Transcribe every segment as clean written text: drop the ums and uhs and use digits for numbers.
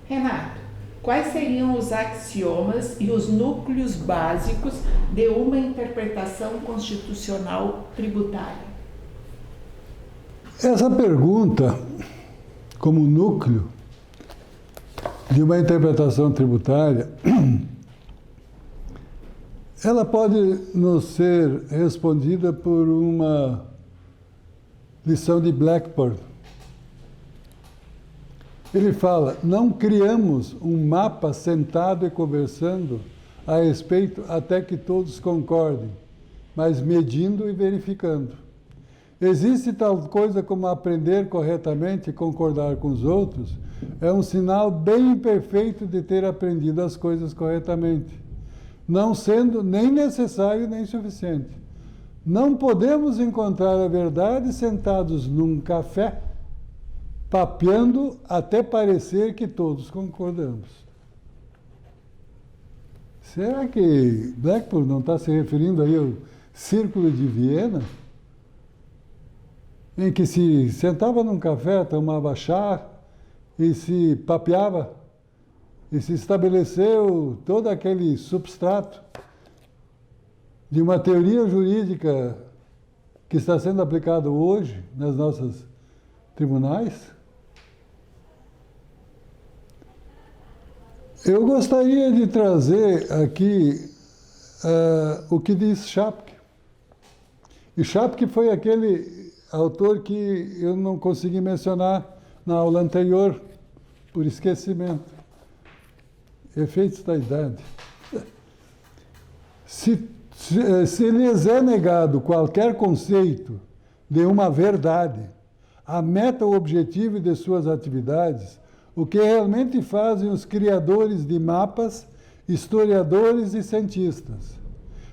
Renato, quais seriam os axiomas e os núcleos básicos de uma interpretação constitucional tributária? Essa pergunta, como núcleo de uma interpretação tributária, ela pode nos ser respondida por uma lição de Blackburn. Ele fala: não criamos um mapa sentado e conversando a respeito até que todos concordem, mas medindo e verificando. Existe tal coisa como aprender corretamente e concordar com os outros? É um sinal bem imperfeito de ter aprendido as coisas corretamente, não sendo nem necessário nem suficiente. Não podemos encontrar a verdade sentados num café, papeando até parecer que todos concordamos. Será que Blackburn não está se referindo aí ao Círculo de Viena? Em que se sentava num café, tomava chá e se papeava, e se estabeleceu todo aquele substrato de uma teoria jurídica que está sendo aplicado hoje nas nossas tribunais? Eu gostaria de trazer aqui o que diz Schapke. E Schapke foi aquele autor que eu não consegui mencionar na aula anterior, por esquecimento. Efeitos da idade. Se lhes é negado qualquer conceito de uma verdade, a meta ou objetivo de suas atividades, o que realmente fazem os criadores de mapas, historiadores e cientistas?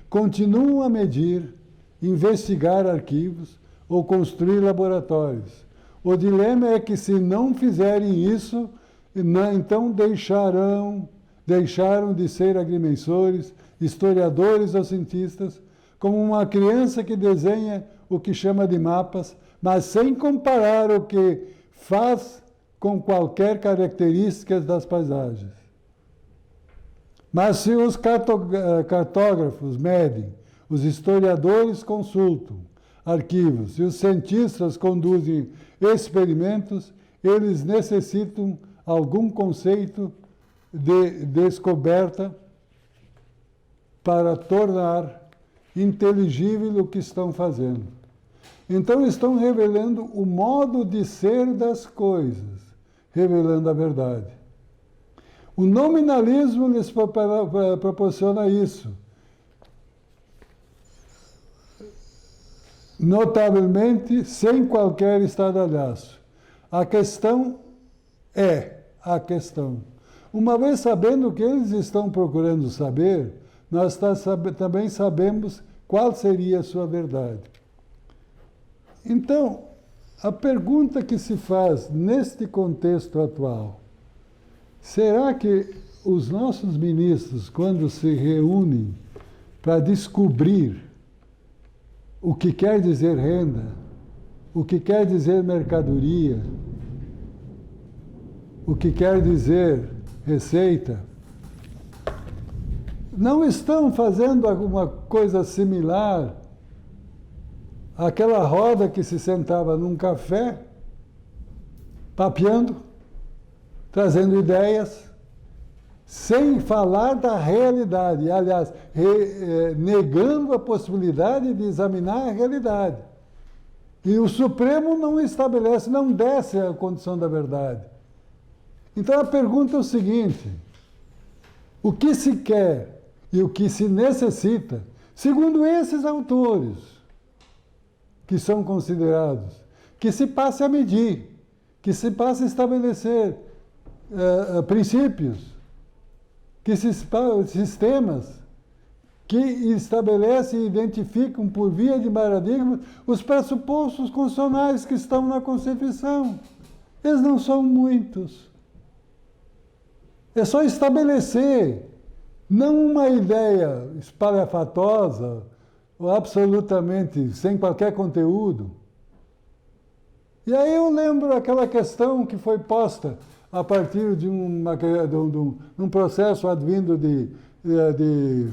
Continuam a medir, investigar arquivos ou construir laboratórios. O dilema é que, se não fizerem isso, então deixaram de ser agrimensores, historiadores ou cientistas, como uma criança que desenha o que chama de mapas, mas sem comparar o que faz com qualquer característica das paisagens. Mas se os cartógrafos medem, os historiadores consultam arquivos e os cientistas conduzem experimentos, eles necessitam algum conceito de descoberta para tornar inteligível o que estão fazendo. Então estão revelando o modo de ser das coisas, revelando a verdade. O nominalismo lhes proporciona isso, notavelmente sem qualquer estardalhaço. A questão é a questão. Uma vez sabendo o que eles estão procurando saber, nós também sabemos qual seria a sua verdade. Então, a pergunta que se faz neste contexto atual: será que os nossos ministros, quando se reúnem para descobrir o que quer dizer renda, o que quer dizer mercadoria, o que quer dizer receita, não estão fazendo alguma coisa similar àquela roda que se sentava num café, papeando, trazendo ideias, sem falar da realidade, aliás, negando a possibilidade de examinar a realidade. E o Supremo não estabelece, não desce a condição da verdade. Então a pergunta é o seguinte: o que se quer e o que se necessita, segundo esses autores que são considerados, que se passe a medir, que se passe a estabelecer princípios, que sistemas que estabelecem e identificam por via de paradigma os pressupostos constitucionais que estão na Constituição. Eles não são muitos. É só estabelecer, não uma ideia espalhafatosa ou absolutamente sem qualquer conteúdo. E aí eu lembro aquela questão que foi posta: a partir de um processo advindo de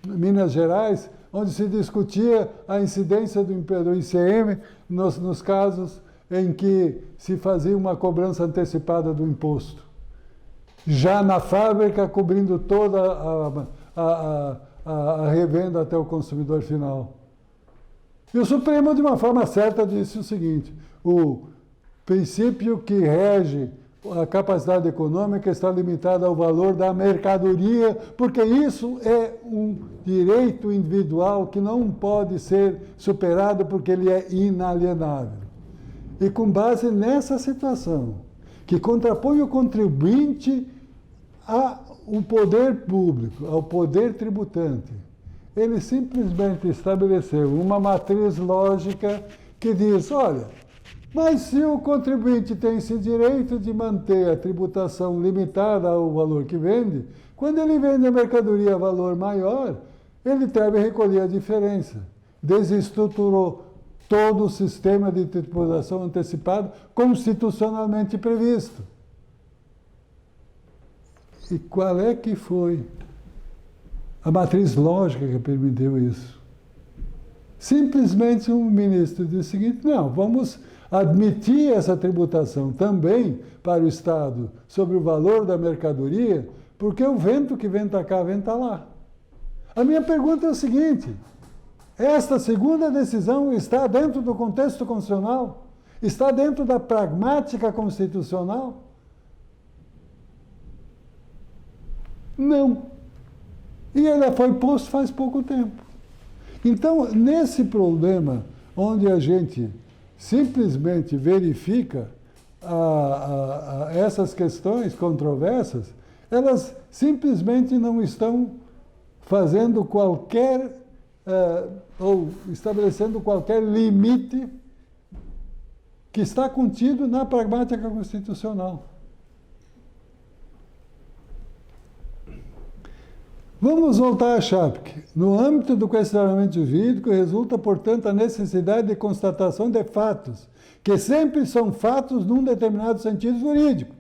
Minas Gerais, onde se discutia a incidência do ICM nos casos em que se fazia uma cobrança antecipada do imposto. Já na fábrica, cobrindo toda a revenda até o consumidor final. E o Supremo, de uma forma certa, disse o seguinte: o princípio que rege a capacidade econômica está limitado ao valor da mercadoria, porque isso é um direito individual que não pode ser superado porque ele é inalienável. E com base nessa situação, que contrapõe o contribuinte ao poder público, ao poder tributante, ele simplesmente estabeleceu uma matriz lógica que diz, olha, mas se o contribuinte tem esse direito de manter a tributação limitada ao valor que vende, quando ele vende a mercadoria a valor maior, ele deve recolher a diferença. Desestruturou todo o sistema de tributação antecipada constitucionalmente previsto. E qual é que foi a matriz lógica que permitiu isso? Simplesmente um ministro disse o seguinte, não, vamos admitir essa tributação também para o Estado sobre o valor da mercadoria, porque o vento que venta cá, venta lá. A minha pergunta é o seguinte, esta segunda decisão está dentro do contexto constitucional? Está dentro da pragmática constitucional? Não. E ela foi posto faz pouco tempo. Então, nesse problema, onde a gente simplesmente verifica essas questões controversas, elas simplesmente não estão fazendo qualquer, ou estabelecendo qualquer limite que está contido na pragmática constitucional. Vamos voltar a Chapque. No âmbito do questionamento jurídico, resulta, portanto, a necessidade de constatação de fatos, que sempre são fatos num determinado sentido jurídico.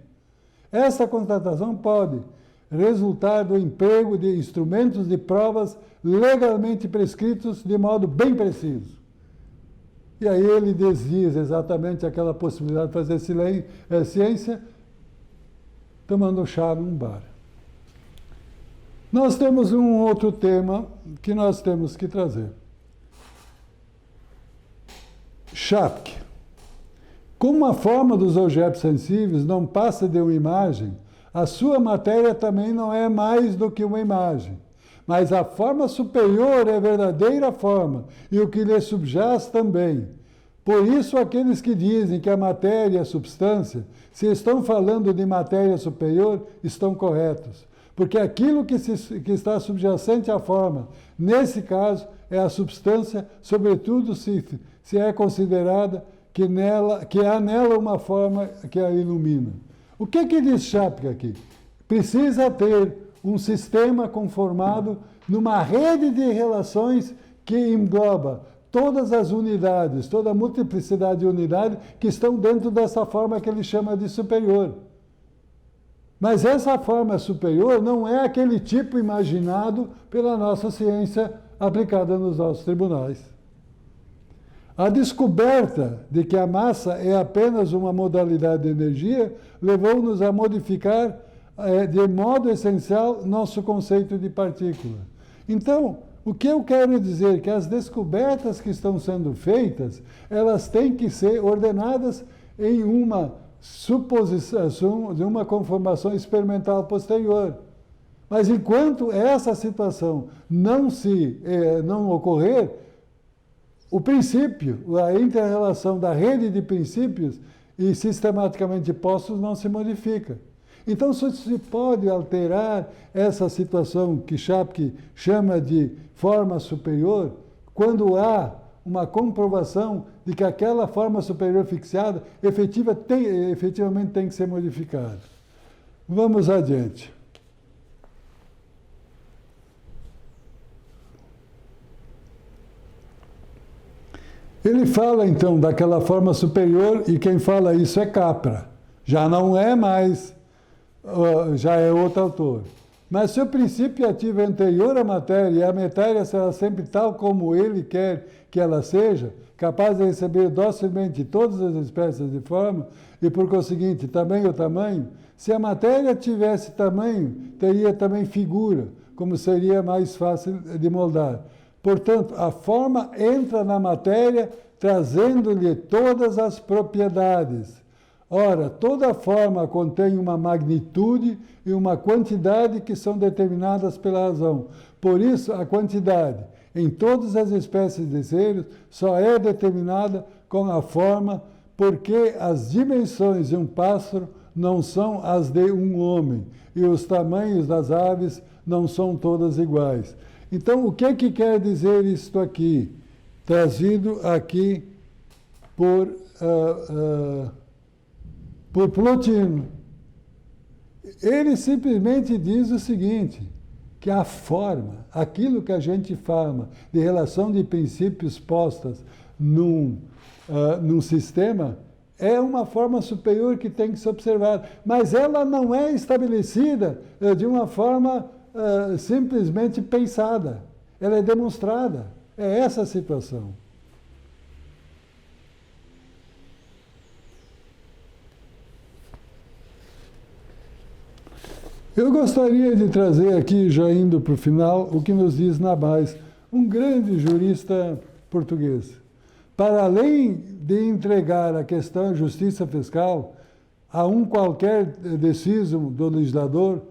Essa constatação pode resultar do emprego de instrumentos de provas legalmente prescritos de modo bem preciso. E aí ele desdiz exatamente aquela possibilidade de fazer ciência tomando chá num bar. Nós temos um outro tema que nós temos que trazer. Chapque. Como a forma dos objetos sensíveis não passa de uma imagem, a sua matéria também não é mais do que uma imagem. Mas a forma superior é a verdadeira forma, e o que lhe subjaz também. Por isso, aqueles que dizem que a matéria é substância, se estão falando de matéria superior, estão corretos. Porque aquilo que está subjacente à forma, nesse caso, é a substância, sobretudo se é considerada que há nela uma forma que a ilumina. O que diz Chapque aqui? Precisa ter um sistema conformado numa rede de relações que engloba todas as unidades, toda a multiplicidade de unidades que estão dentro dessa forma que ele chama de superior. Mas essa forma superior não é aquele tipo imaginado pela nossa ciência aplicada nos nossos tribunais. A descoberta de que a massa é apenas uma modalidade de energia levou-nos a modificar de modo essencial nosso conceito de partícula. Então, o que eu quero dizer é que as descobertas que estão sendo feitas, elas têm que ser ordenadas em uma suposição de uma conformação experimental posterior. Mas enquanto essa situação não ocorrer, o princípio, a inter-relação da rede de princípios e sistematicamente postos não se modifica. Então, só se pode alterar essa situação que Chapque chama de forma superior, quando há uma comprovação de que aquela forma superior fixada efetivamente tem que ser modificada. Vamos adiante. Ele fala, então, daquela forma superior, e quem fala isso é Capra. Já não é mais já é outro autor. Mas se o princípio ativo é anterior à matéria, e a matéria será sempre tal como ele quer que ela seja, capaz de receber docilmente todas as espécies de forma, e por conseguinte também o tamanho, se a matéria tivesse tamanho, teria também figura, como seria mais fácil de moldar. Portanto, a forma entra na matéria, trazendo-lhe todas as propriedades. Ora, toda forma contém uma magnitude e uma quantidade que são determinadas pela razão. Por isso, a quantidade, em todas as espécies de seres, só é determinada com a forma, porque as dimensões de um pássaro não são as de um homem, e os tamanhos das aves não são todas iguais. Então, o que quer dizer isto aqui? Trazido aqui por Plotino. Ele simplesmente diz o seguinte, que a forma, aquilo que a gente fala de relação de princípios postas num sistema, é uma forma superior que tem que se observar, mas ela não é estabelecida de uma forma simplesmente pensada, ela é demonstrada. É essa a situação. Eu gostaria de trazer aqui, já indo para o final, o que nos diz Nabais, um grande jurista português. Para além de entregar a questão de justiça fiscal a um qualquer deciso do legislador,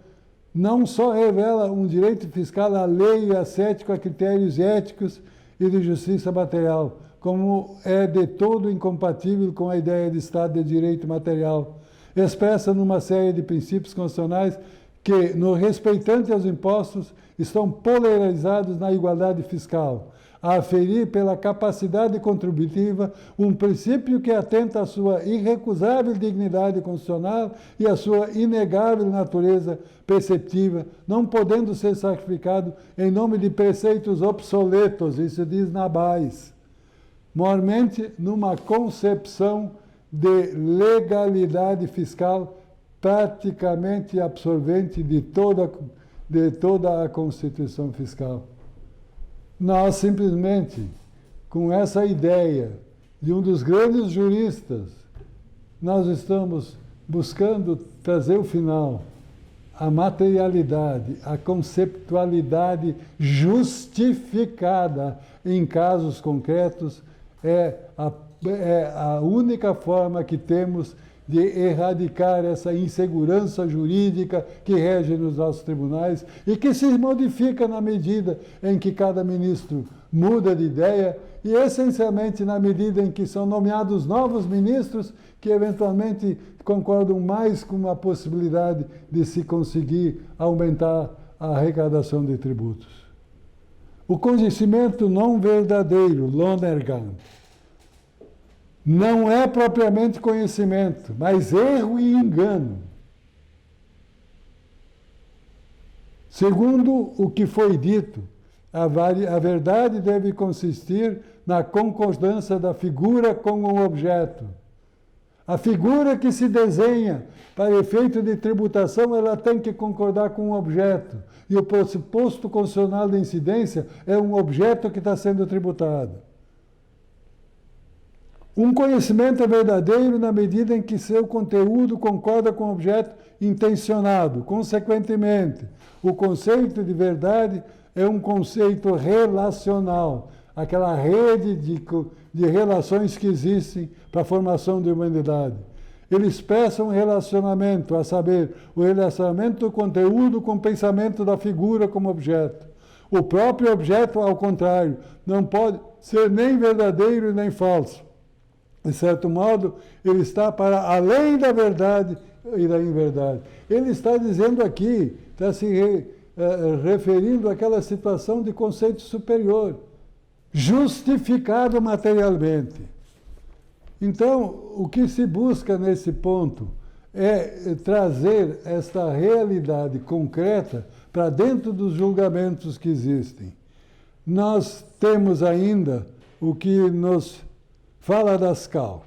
não só revela um direito fiscal alheio e ascético a critérios éticos e de justiça material, como é de todo incompatível com a ideia de Estado de Direito material, expressa numa série de princípios constitucionais que, no respeitante aos impostos, estão polarizados na igualdade fiscal, a aferir pela capacidade contributiva um princípio que atenta à sua irrecusável dignidade constitucional e à sua inegável natureza perceptiva, não podendo ser sacrificado em nome de preceitos obsoletos, isso diz Nabais, mormente numa concepção de legalidade fiscal praticamente absorvente de toda a Constituição fiscal. Nós simplesmente, com essa ideia de um dos grandes juristas, nós estamos buscando trazer o final, a materialidade, a conceptualidade justificada em casos concretos, é a única forma que temos de erradicar essa insegurança jurídica que rege nos nossos tribunais e que se modifica na medida em que cada ministro muda de ideia e, essencialmente, na medida em que são nomeados novos ministros que, eventualmente, concordam mais com a possibilidade de se conseguir aumentar a arrecadação de tributos. O conhecimento não verdadeiro, Lonergan, não é propriamente conhecimento, mas erro e engano. Segundo o que foi dito, a verdade deve consistir na concordância da figura com o objeto. A figura que se desenha para efeito de tributação, ela tem que concordar com o objeto. E o pressuposto constitucional de incidência é um objeto que está sendo tributado. Um conhecimento é verdadeiro na medida em que seu conteúdo concorda com o objeto intencionado. Consequentemente, o conceito de verdade é um conceito relacional, aquela rede de relações que existem para a formação de humanidade. Ele expressa um relacionamento, a saber, o relacionamento do conteúdo com o pensamento da figura como objeto. O próprio objeto, ao contrário, não pode ser nem verdadeiro nem falso. De certo modo, ele está para além da verdade e da inverdade. Ele está dizendo aqui, está se referindo àquela situação de conceito superior, justificado materialmente. Então, o que se busca nesse ponto é trazer esta realidade concreta para dentro dos julgamentos que existem. Nós temos ainda o que nos fala das CAL.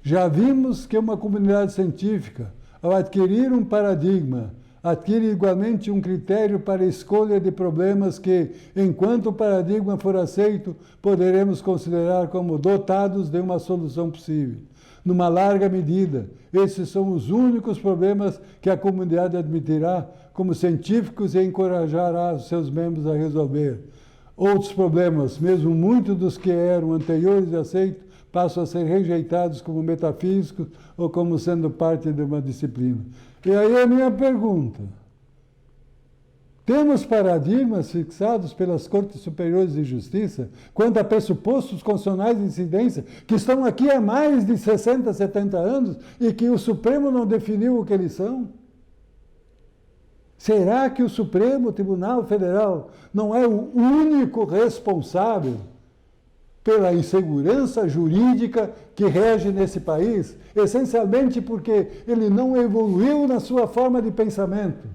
Já vimos que uma comunidade científica, ao adquirir um paradigma, adquire igualmente um critério para a escolha de problemas que, enquanto o paradigma for aceito, poderemos considerar como dotados de uma solução possível. Numa larga medida, esses são os únicos problemas que a comunidade admitirá como científicos e encorajará os seus membros a resolver. Outros problemas, mesmo muitos dos que eram anteriores aceitos, passam a ser rejeitados como metafísicos ou como sendo parte de uma disciplina. E aí a minha pergunta: temos paradigmas fixados pelas Cortes Superiores de Justiça quanto a pressupostos constitucionais de incidência que estão aqui há mais de 60, 70 anos e que o Supremo não definiu o que eles são? Será que o Supremo Tribunal Federal não é o único responsável pela insegurança jurídica que rege nesse país, essencialmente porque ele não evoluiu na sua forma de pensamento?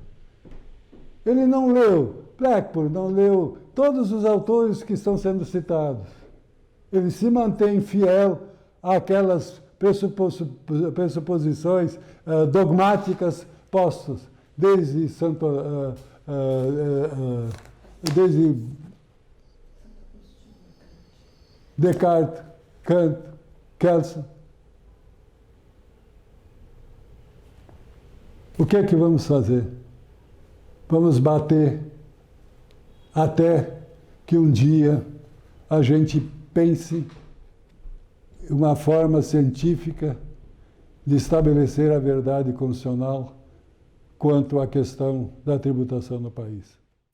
Ele não leu Blackburn, não leu todos os autores que estão sendo citados. Ele se mantém fiel àquelas pressuposições dogmáticas postas desde Descartes, Kant, Kelsen. O que é que vamos fazer? Vamos bater até que um dia a gente pense uma forma científica de estabelecer a verdade constitucional quanto à questão da tributação no país.